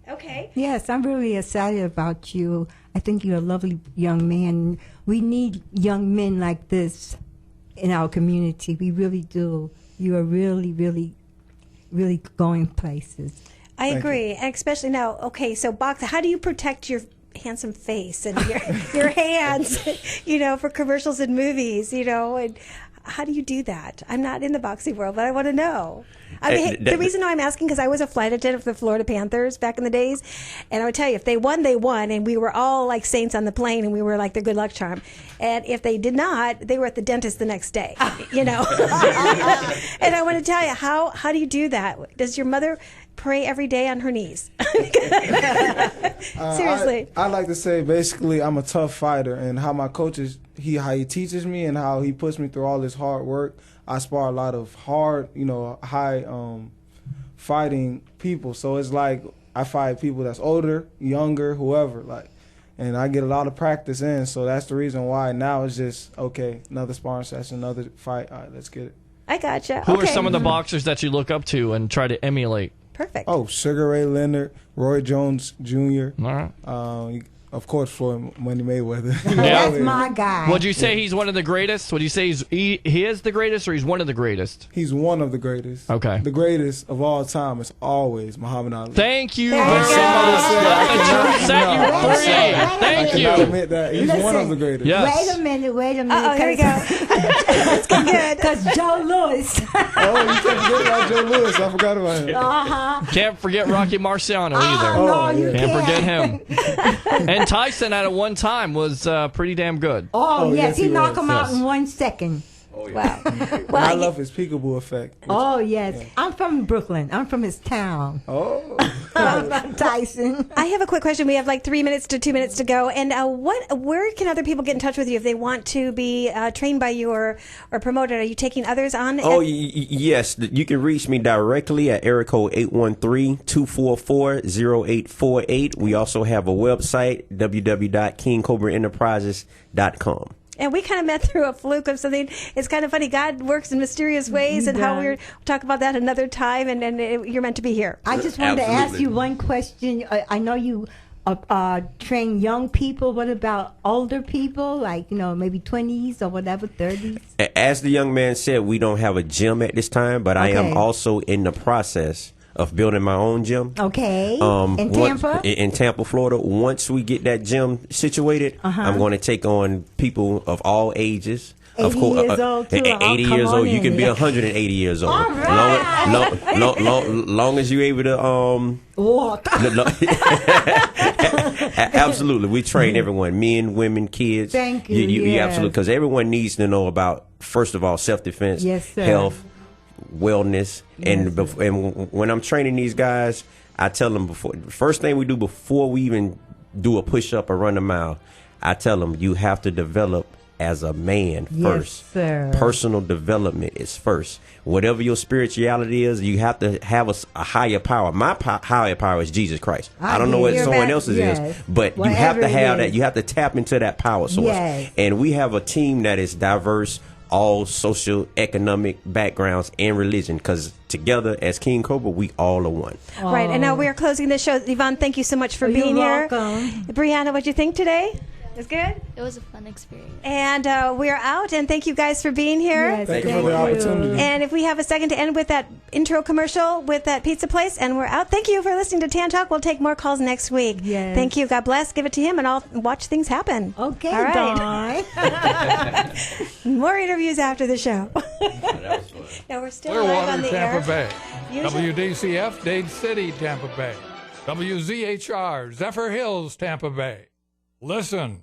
A: Okay.
O: Yes, I'm really excited about you. I think you're a lovely young man. We need young men like this in our community. We really do. You are really, really, really going places.
A: I agree, and especially now. Okay, so boxing. How do you protect your handsome face and your hands? For commercials and movies. And how do you do that? I'm not in the boxing world, but I want to know. I mean, the reason I'm asking because I was a flight attendant for the Florida Panthers back in the days, and I would tell you if they won, they won, and we were all like saints on the plane, and we were like their good luck charm. And if they did not, they were at the dentist the next day. And I want to tell you how do you do that? Does your mother pray every day on her knees? Seriously.
S: I like to say basically I'm a tough fighter, and how my coaches, how he teaches me and how he puts me through all this hard work. I spar a lot of hard, high fighting people. So it's like I fight people that's older, younger, whoever, and I get a lot of practice in. So that's the reason why now it's just, okay, another sparring session, another fight. All right, let's get it.
A: I gotcha.
T: Who are some of the boxers that you look up to and try to emulate?
A: Perfect.
S: Oh, Sugar Ray Leonard, Roy Jones Jr.
T: All
S: right. Of course, Floyd Money Mayweather.
O: That's my guy.
T: Would you say he's one of the greatest? Would you say he is the greatest, or he's one of the greatest?
S: He's one of the greatest.
T: Okay.
S: The greatest of all time is always Muhammad Ali.
T: Thank you very much. Let the truth set you free. Thank you.
S: I admit that he's one of the greatest.
T: Yes.
O: Wait a minute.
A: Uh-oh, here we go. Let's get good.
O: Because Joe Louis.
S: Oh, you can't forget about Joe Louis. I forgot about him.
T: Can't forget Rocky Marciano either.
O: No, you
T: Can't forget
O: can't.
T: him. And Tyson at one time was pretty damn good.
O: Oh, yes, he knocked him out
T: Yes.
O: in 1 second.
S: Oh, yeah.
A: Wow.
S: I love his peekaboo effect.
O: Oh, yes. Yeah. I'm from Brooklyn. I'm from his town.
S: Oh.
O: Tyson.
A: I have a quick question. We have like 3 minutes to 2 minutes to go. And where can other people get in touch with you if they want to be trained by you or promoted? Are you taking others on?
R: Oh, yes. You can reach me directly at area code 813-244-0848. We also have a website, www.kingcobraenterprises.com.
A: And we kind of met through a fluke of something. It's kind of funny. God works in mysterious ways, and how we'll talk about that another time. And you're meant to be here.
O: I just wanted to ask you one question. I know you train young people. What about older people, like maybe 20s or whatever, 30s?
R: As the young man said, we don't have a gym at this time, but I am also in the process of building my own gym.
O: Okay. In Tampa?
R: In Tampa, Florida. Once we get that gym situated, I'm going to take on people of all ages.
O: 80 years old, too.
R: 80 years old. You can be 180 years old.
O: All right.
R: Long as you're able to
O: walk.
R: Absolutely. We train everyone, men, women, kids.
O: Thank you.
R: You absolutely, because everyone needs to know about, first of all, self-defense, health, wellness, and when I'm training these guys, I tell them first thing we do before we even do a push-up or run a mile, I tell them you have to develop as a man first.
O: Sir.
R: Personal development is first. Whatever your spirituality is, you have to have a higher power. My higher power is Jesus Christ. I don't know what someone else's is, but you have to have that. You have to tap into that power source.
O: Yes.
R: And we have a team that is diverse, all social, economic backgrounds and religion, because together as King Cobra, we all are one.
A: Right, and now we are closing the show. Yvonne, thank you so much for being here.
O: You're welcome.
A: Brianna, what'd you think today? It was good?
D: It was a fun experience.
A: And we're out, and thank you guys for being here.
O: Yes,
S: Thank you for the opportunity.
A: And if we have a second to end with that intro commercial with that pizza place, and we're out. Thank you for listening to Tan Talk. We'll take more calls next week.
O: Yes.
A: Thank you. God bless. Give it to him, and I'll watch things happen.
O: Okay,
A: all right. More interviews after the show. No, we're still live on
F: Clearwater,
A: the air.
F: Tampa Bay.
A: Usually-
F: WDCF, Dade City, Tampa Bay. WZHR, Zephyr Hills, Tampa Bay. Listen.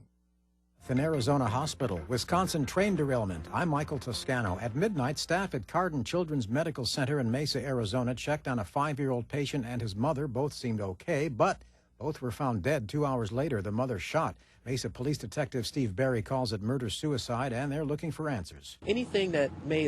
V: An Arizona hospital, Wisconsin train derailment. I'm Michael Toscano. At midnight, staff at Cardin Children's Medical Center in Mesa, Arizona checked on a 5-year-old patient and his mother. Both seemed okay, but both were found dead 2 hours later. The mother shot. Mesa Police Detective Steve Berry calls it murder-suicide, and they're looking for answers.
W: Anything that may